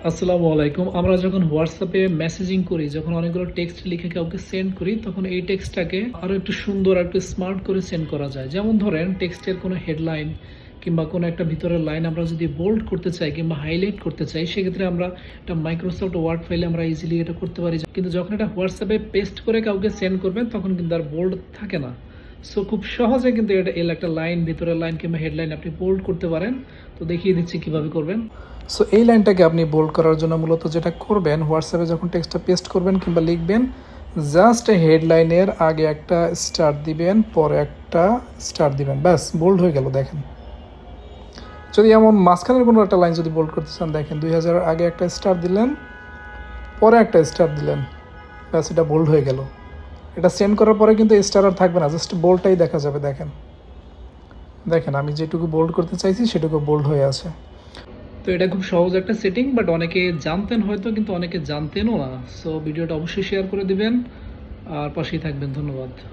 আসসালামু আলাইকুম। আমরা যখন হোয়াটসঅ্যাপে মেসেজিং করি, যখন অনেকগুলো টেক্সট লিখে কাউকে সেন্ড করি, তখন এই টেক্সটটাকে আরো একটু সুন্দর, একটু স্মার্ট করে সেন্ড করা যায়। যেমন ধরেন টেক্সটের কোনো হেডলাইন কিংবা কোনো একটা ভিতরের লাইন আমরা যদি বোল্ড করতে চাই কিংবা হাইলাইট করতে চাই, সেক্ষেত্রে আমরা একটা মাইক্রোসফট ওয়ার্ড ফাইলে আমরা ইজিলি এটা করতে পারি। কিন্তু যখন এটা হোয়াটসঅ্যাপে পেস্ট করে কাউকে সেন্ড করবেন, তখন কিন্তু আর বোল্ড থাকে না। সো খুব সহজে কিন্তু এটা একটা লাইন, ভিতরের লাইন কিংবা হেডলাইন আপনি বোল্ড করতে পারেন। তো দেখিয়ে দিচ্ছি কিভাবে করবেন। সো এই লাইনটাকে আপনি বোল্ড করার জন্য মূলত যেটা করবেন, হোয়াটসঅ্যাপে যখন টেক্সটটা পেস্ট করবেন কিংবা লিখবেন, জাস্ট হেডলাইনের আগে একটা স্টার দিবেন, পরে একটা স্টার দিবেন, ব্যাস বোল্ড হয়ে গেল। দেখেন, যদি এমন মাঝখানের কোনো একটা লাইন যদি বোল্ড করতে চান, দেখেন 2000 আগে একটা স্টার দিলেন, পরে একটা স্টার দিলেন, ব্যাস এটা বোল্ড হয়ে গেল। এটা সেন্ড করার পরে কিন্তু স্টার আর থাকবে না, জাস্ট বোল্ডটাই দেখা যাবে। দেখেন দেখেন আমি যেটুকু বোল্ড করতে চাইছি সেটুকু বোল্ড হয়ে আছে। তো এটা খুব সহজ একটা সেটিং, বাট অনেকে জানতেন হয়তো, কিন্তু অনেকে জানতেনও না। সো ভিডিওটা অবশ্যই শেয়ার করে দিবেন আর পাশেই থাকবেন। ধন্যবাদ।